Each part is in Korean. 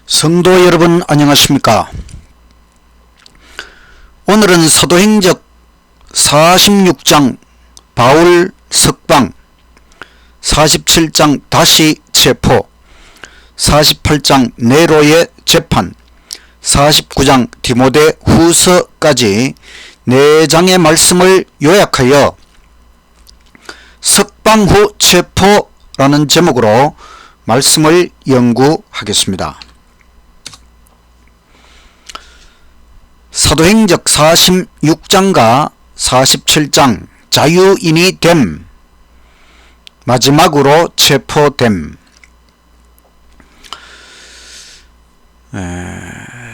성도 여러분 안녕하십니까? 오늘은 사도행전 46장 바울 석방, 47장 다시 체포, 48장 네로의 재판, 49장 디모데 후서까지 4장의 말씀을 요약하여 석방 후 체포라는 제목으로 말씀을 연구하겠습니다. 사도행전 46장과 47장 자유인이 됨, 마지막으로 체포됨.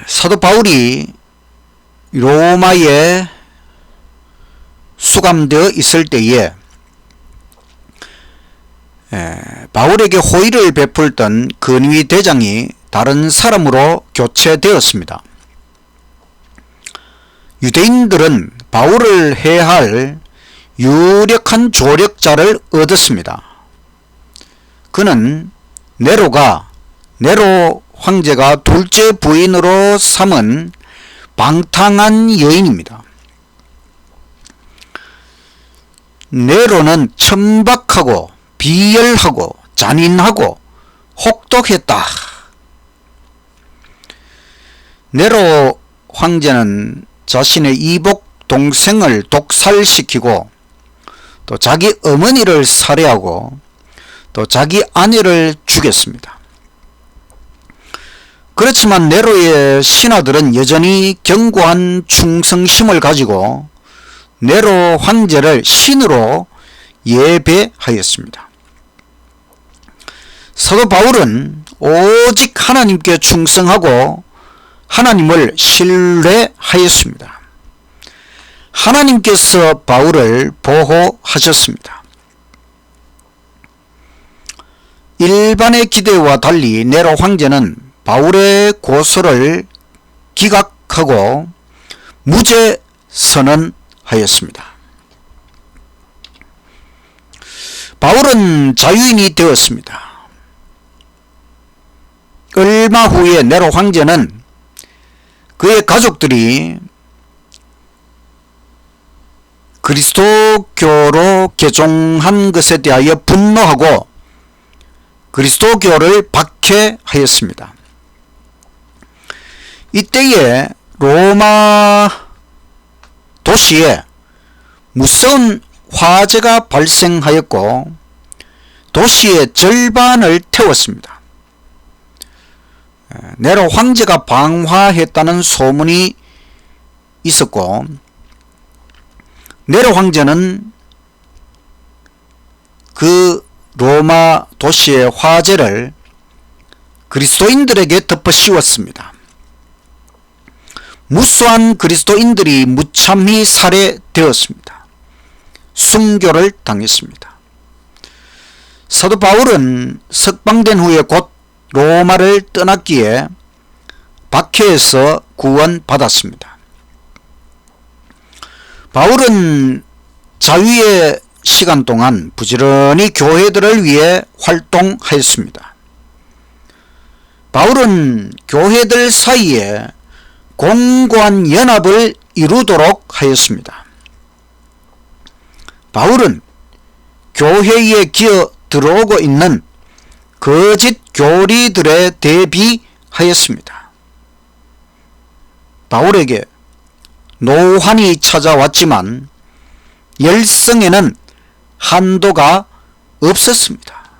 사도 바울이 로마에 수감되어 있을 때에 바울에게 호의를 베풀던 근위 대장이 다른 사람으로 교체되었습니다. 유대인들은 바울을 해할 유력한 조력자를 얻었습니다. 그는 네로 황제가 둘째 부인으로 삼은 방탕한 여인입니다. 네로는 천박하고 비열하고 잔인하고 혹독했다. 네로 황제는 자신의 이복 동생을 독살시키고 또 자기 어머니를 살해하고 또 자기 아내를 죽였습니다. 그렇지만 네로의 신하들은 여전히 견고한 충성심을 가지고 네로 황제를 신으로 예배하였습니다. 사도 바울은 오직 하나님께 충성하고 하나님을 신뢰하였습니다. 하나님께서 바울을 보호하셨습니다. 일반의 기대와 달리 네로 황제는 바울의 고소를 기각하고 무죄 선언하였습니다. 바울은 자유인이 되었습니다. 얼마 후에 네로 황제는 그의 가족들이 그리스도교로 개종한 것에 대하여 분노하고 그리스도교를 박해하였습니다. 이때에 로마 도시에 무서운 화재가 발생하였고 도시의 절반을 태웠습니다. 네로 황제가 방화했다는 소문이 있었고 네로 황제는 그 로마 도시의 화재를 그리스도인들에게 덮어씌웠습니다. 무수한 그리스도인들이 무참히 살해되었습니다. 순교를 당했습니다. 사도 바울은 석방된 후에 곧 로마를 떠났기에 박해에서 구원받았습니다. 바울은 자유의 시간 동안 부지런히 교회들을 위해 활동하였습니다. 바울은 교회들 사이에 공고한 연합을 이루도록 하였습니다. 바울은 교회에 기어 들어오고 있는 거짓 교리들에 대비하였습니다. 바울에게 노환이 찾아왔지만 열성에는 한도가 없었습니다.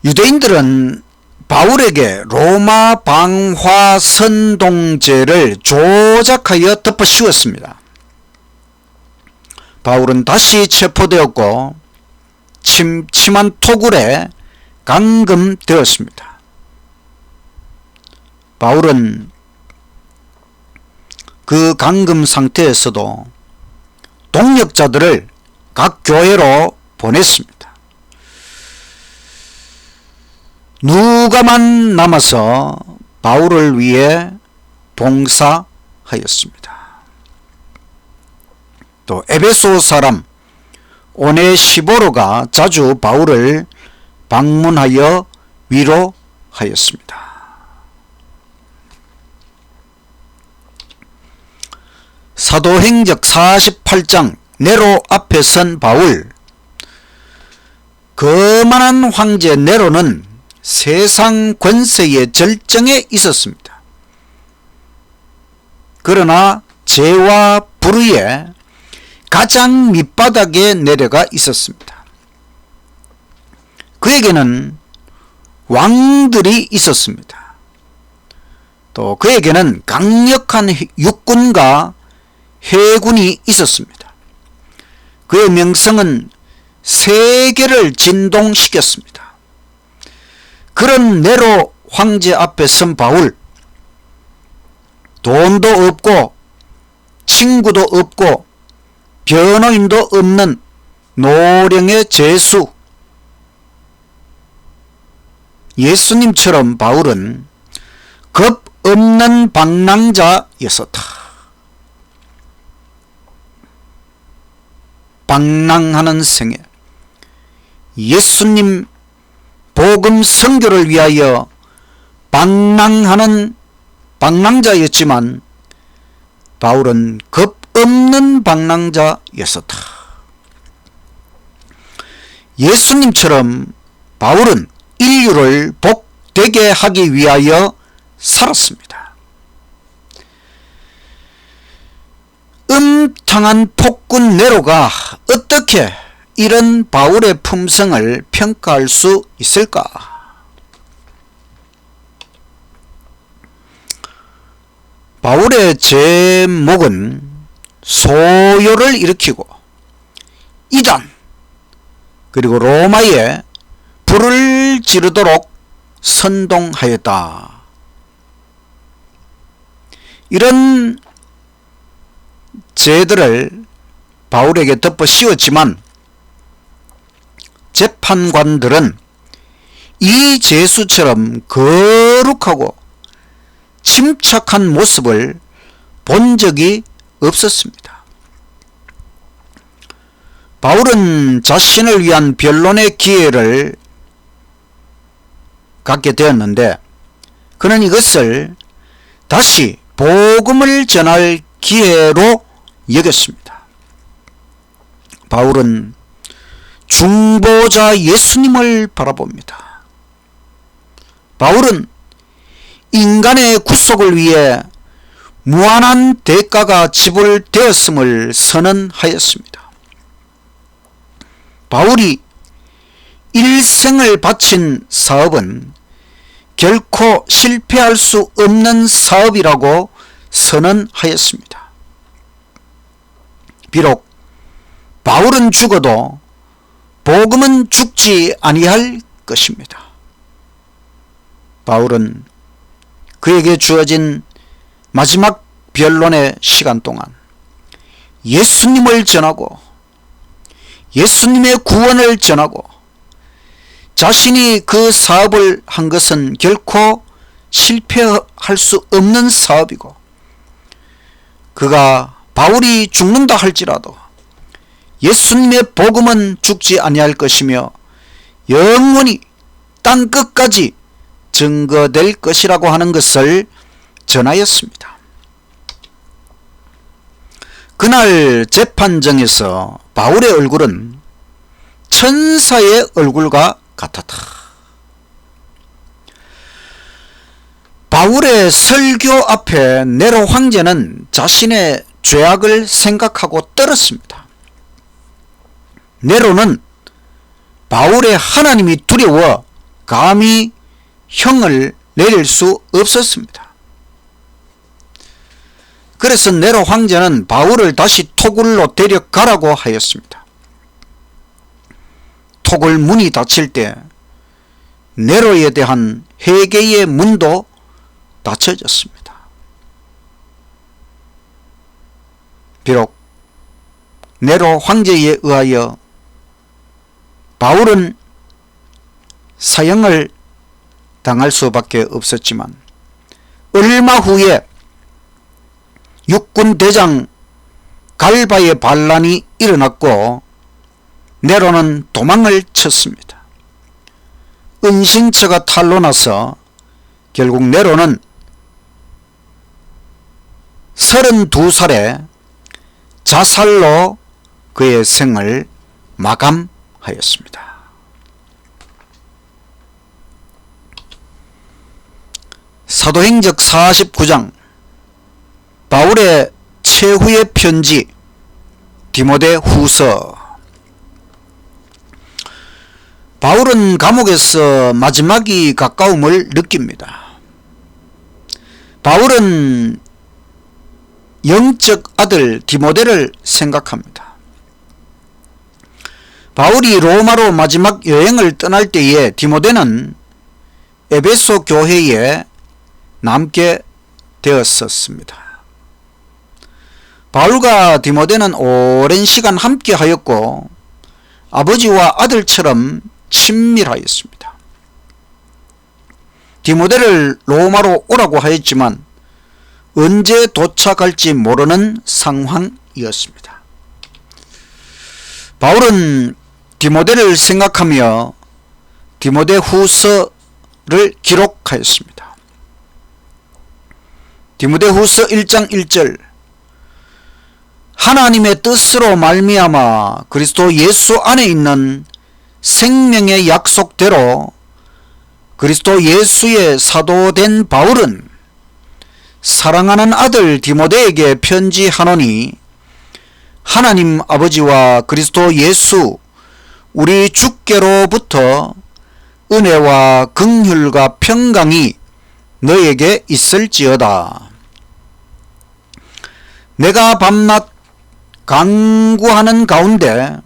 유대인들은 바울에게 로마 방화 선동죄를 조작하여 덮어씌웠습니다. 바울은 다시 체포되었고 침침한 토굴에 감금되었습니다. 바울은 그 감금 상태에서도 동역자들을 각 교회로 보냈습니다. 누가만 남아서 바울을 위해 봉사하였습니다. 또 에베소 사람 오네시보로가 자주 바울을 방문하여 위로하였습니다. 사도행적 48장 네로 앞에 선 바울. 거만한 황제 네로는 세상 권세의 절정에 있었습니다. 그러나 죄와 불의에 가장 밑바닥에 내려가 있었습니다. 그에게는 왕들이 있었습니다. 또 그에게는 강력한 육군과 해군이 있었습니다. 그의 명성은 세계를 진동시켰습니다. 그런 네로 황제 앞에 선 바울, 돈도 없고 친구도 없고 변호인도 없는 노령의 죄수. 예수님처럼 바울은 겁 없는 방랑자였었다. 방랑하는 생애, 예수님 복음 선교를 위하여 방랑하는 방랑자였지만 바울은 겁 없는 방랑자였었다. 예수님처럼 바울은 인류를 복되게 하기 위하여 살았습니다. 음탕한 폭군 네로가 어떻게 이런 바울의 품성을 평가할 수 있을까? 바울의 제목은 소요를 일으키고 이단 그리고 로마에 불을 지르도록 선동하였다. 이런 죄들을 바울에게 덮어 씌웠지만 재판관들은 이 죄수처럼 거룩하고 침착한 모습을 본 적이 없었습니다. 바울은 자신을 위한 변론의 기회를 갖게 되었는데 그는 이것을 다시 복음을 전할 기회로 여겼습니다. 바울은 중보자 예수님을 바라봅니다. 바울은 인간의 구속을 위해 무한한 대가가 지불되었음을 선언하였습니다. 바울이 일생을 바친 사업은 결코 실패할 수 없는 사업이라고 선언하였습니다. 비록 바울은 죽어도 복음은 죽지 아니할 것입니다. 바울은 그에게 주어진 마지막 변론의 시간 동안 예수님을 전하고 예수님의 구원을 전하고 자신이 그 사업을 한 것은 결코 실패할 수 없는 사업이고 그가 바울이 죽는다 할지라도 예수님의 복음은 죽지 아니할 것이며 영원히 땅끝까지 증거될 것이라고 하는 것을 전하였습니다. 그날 재판정에서 바울의 얼굴은 천사의 얼굴과 같았다. 바울의 설교 앞에 네로 황제는 자신의 죄악을 생각하고 떨었습니다. 네로는 바울의 하나님이 두려워 감히 형을 내릴 수 없었습니다. 그래서 네로 황제는 바울을 다시 토굴로 데려가라고 하였습니다. 토굴 문이 닫힐 때 네로에 대한 회개의 문도 닫혀졌습니다. 비록 네로 황제에 의하여 바울은 사형을 당할 수밖에 없었지만 얼마 후에 육군대장 갈바의 반란이 일어났고 네로는 도망을 쳤습니다. 은신처가 탈로 나서 결국 네로는 32살에 자살로 그의 생을 마감하였습니다. 사도행적 49장 바울의 최후의 편지 디모데 후서. 바울은 감옥에서 마지막이 가까움을 느낍니다. 바울은 영적 아들 디모데를 생각합니다. 바울이 로마로 마지막 여행을 떠날 때에 디모데는 에베소 교회에 남게 되었었습니다. 바울과 디모데는 오랜 시간 함께 하였고 아버지와 아들처럼 친밀하였습니다. 디모데를 로마로 오라고 하였지만 언제 도착할지 모르는 상황이었습니다. 바울은 디모데를 생각하며 디모데 후서를 기록하였습니다. 디모데 후서 1장 1절 하나님의 뜻으로 말미암아 그리스도 예수 안에 있는 생명의 약속대로 그리스도 예수의 사도된 바울은 사랑하는 아들 디모데에게 편지하노니 하나님 아버지와 그리스도 예수 우리 주께로부터 은혜와 긍휼과 평강이 너에게 있을지어다. 내가 밤낮 간구하는 가운데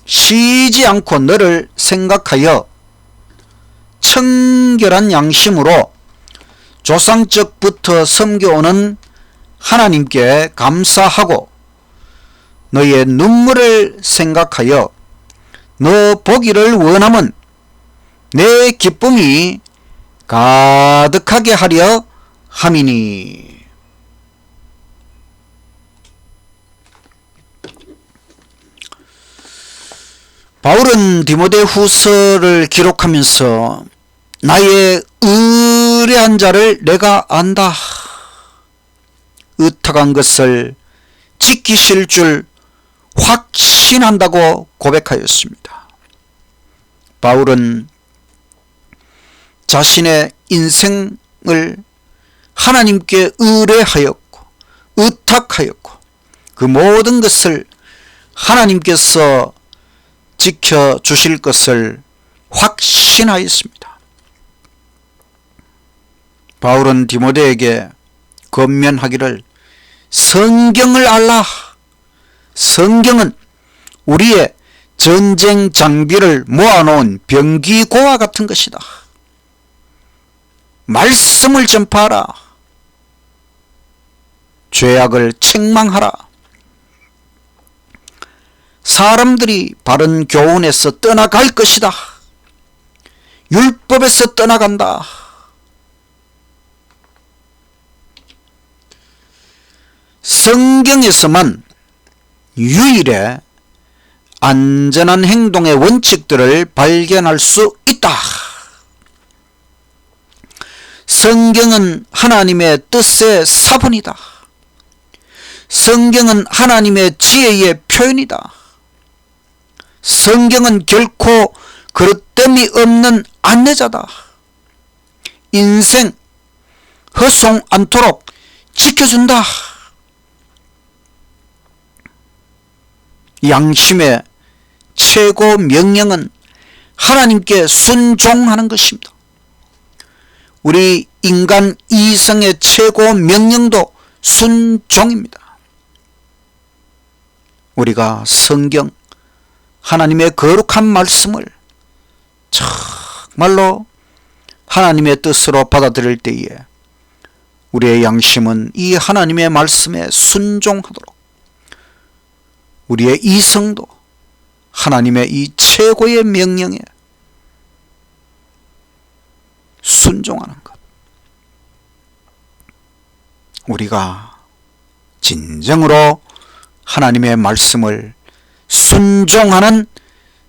쉬지 않고 너를 생각하여 청결한 양심으로 조상적부터 섬겨오는 하나님께 감사하고 너의 눈물을 생각하여 너 보기를 원함은 내 기쁨이 가득하게 하려 함이니. 바울은 디모데 후서를 기록하면서 나의 의뢰한 자를 내가 안다. 의탁한 것을 지키실 줄 확신한다고 고백하였습니다. 바울은 자신의 인생을 하나님께 의뢰하였고 의탁하였고 그 모든 것을 하나님께서 지켜주실 것을 확신하였습니다. 바울은 디모데에게 권면하기를 성경을 알라. 성경은 우리의 전쟁 장비를 모아놓은 병기고와 같은 것이다. 말씀을 전파하라. 죄악을 책망하라. 사람들이 바른 교훈에서 떠나갈 것이다. 율법에서 떠나간다. 성경에서만 유일의 안전한 행동의 원칙들을 발견할 수 있다. 성경은 하나님의 뜻의 사본이다. 성경은 하나님의 지혜의 표현이다. 성경은 결코 그릇됨이 없는 안내자다. 인생 허송 않도록 지켜준다. 양심의 최고 명령은 하나님께 순종하는 것입니다. 우리 인간 이성의 최고 명령도 순종입니다. 우리가 성경, 하나님의 거룩한 말씀을 정말로 하나님의 뜻으로 받아들일 때에 우리의 양심은 이 하나님의 말씀에 순종하도록, 우리의 이성도 하나님의 이 최고의 명령에 순종하는 것. 우리가 진정으로 하나님의 말씀을 순종하는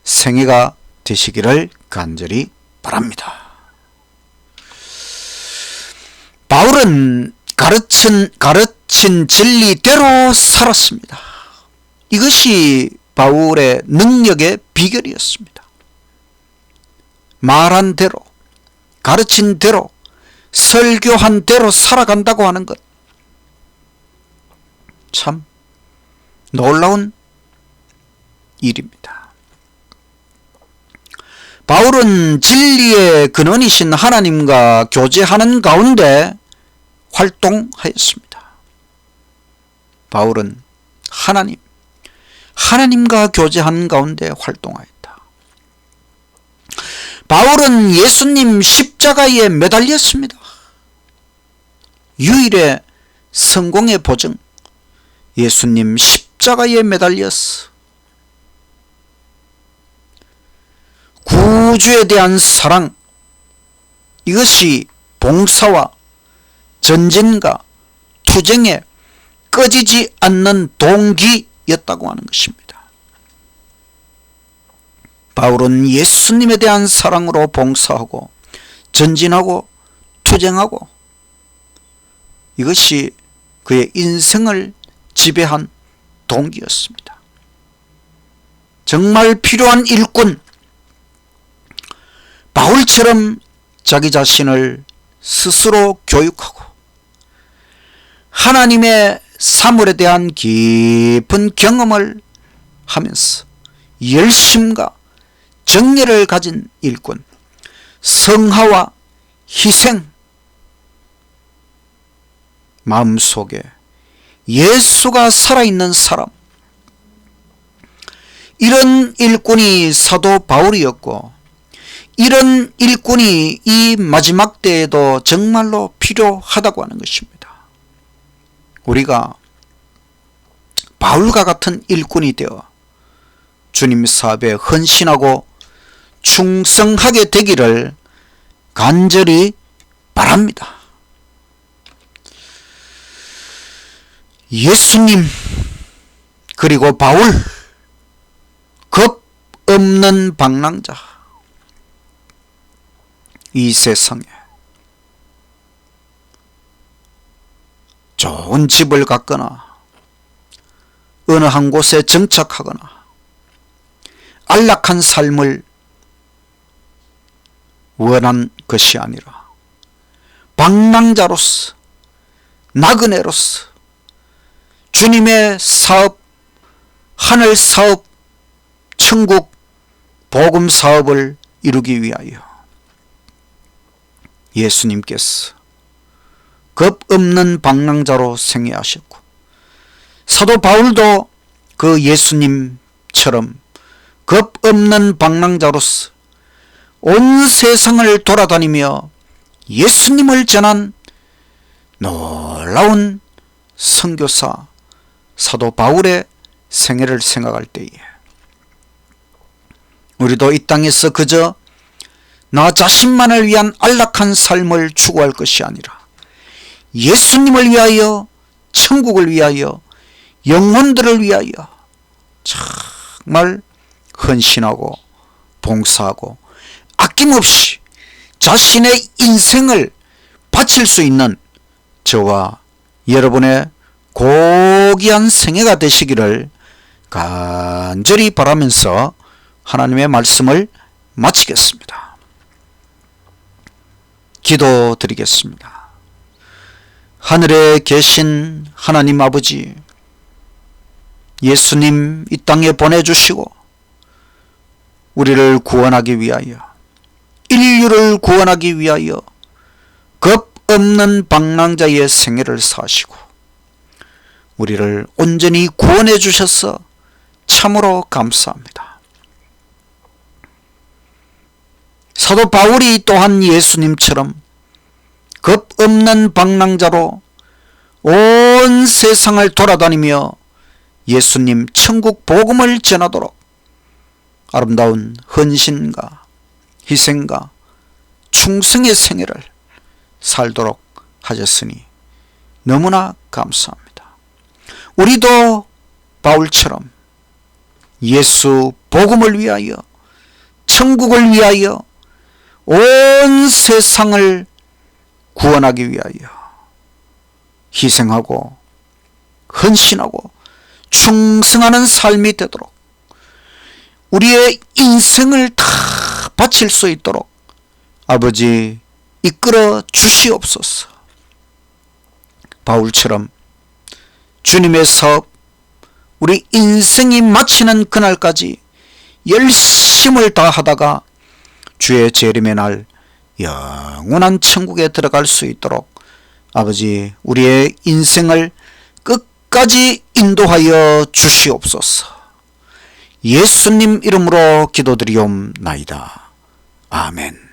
생애가 되시기를 간절히 바랍니다. 바울은 가르친 진리대로 살았습니다. 이것이 바울의 능력의 비결이었습니다. 말한 대로, 가르친 대로, 설교한 대로 살아간다고 하는 것, 참 놀라운 일입니다. 바울은 진리의 근원이신 하나님과 교제하는 가운데 활동하였습니다. 바울은 하나님과 교제하는 가운데 활동하였다. 바울은 예수님 십자가에 매달렸습니다. 유일의 성공의 보증, 예수님 십자가에 매달렸어. 구주에 대한 사랑, 이것이 봉사와 전진과 투쟁에 꺼지지 않는 동기였다고 하는 것입니다. 바울은 예수님에 대한 사랑으로 봉사하고 전진하고 투쟁하고, 이것이 그의 인생을 지배한 동기였습니다. 정말 필요한 일꾼, 바울처럼 자기 자신을 스스로 교육하고 하나님의 사물에 대한 깊은 경험을 하면서 열심과 정열을 가진 일꾼, 성화와 희생, 마음속에 예수가 살아있는 사람, 이런 일꾼이 사도 바울이었고, 이런 일꾼이 이 마지막 때에도 정말로 필요하다고 하는 것입니다. 우리가 바울과 같은 일꾼이 되어 주님 사업에 헌신하고 충성하게 되기를 간절히 바랍니다. 예수님 그리고 바울, 겁 없는 방랑자, 이 세상에 좋은 집을 갖거나 어느 한 곳에 정착하거나 안락한 삶을 원한 것이 아니라 방랑자로서, 나그네로서 주님의 사업, 하늘 사업, 천국 복음 사업을 이루기 위하여 예수님께서 겁 없는 방랑자로 생애하셨고, 사도 바울도 그 예수님처럼 겁 없는 방랑자로서 온 세상을 돌아다니며 예수님을 전한 놀라운 선교사 사도 바울의 생애를 생각할 때에 우리도 이 땅에서 그저 나 자신만을 위한 안락한 삶을 추구할 것이 아니라 예수님을 위하여, 천국을 위하여, 영혼들을 위하여 정말 헌신하고 봉사하고 아낌없이 자신의 인생을 바칠 수 있는 저와 여러분의 고귀한 생애가 되시기를 간절히 바라면서 하나님의 말씀을 마치겠습니다. 기도드리겠습니다. 하늘에 계신 하나님 아버지, 예수님 이 땅에 보내주시고 우리를 구원하기 위하여, 인류를 구원하기 위하여 겁 없는 방랑자의 생애를 사시고 우리를 온전히 구원해 주셔서 참으로 감사합니다. 사도 바울이 또한 예수님처럼 겁 없는 방랑자로 온 세상을 돌아다니며 예수님 천국 복음을 전하도록 아름다운 헌신과 희생과 충성의 생애를 살도록 하셨으니 너무나 감사합니다. 우리도 바울처럼 예수 복음을 위하여 천국을 위하여 온 세상을 구원하기 위하여 희생하고 헌신하고 충성하는 삶이 되도록 우리의 인생을 다 바칠 수 있도록 아버지 이끌어 주시옵소서. 바울처럼 주님의 사업, 우리 인생이 마치는 그날까지 열심을 다하다가 주의 재림의 날 영원한 천국에 들어갈 수 있도록 아버지 우리의 인생을 끝까지 인도하여 주시옵소서. 예수님 이름으로 기도드리옵나이다. 아멘.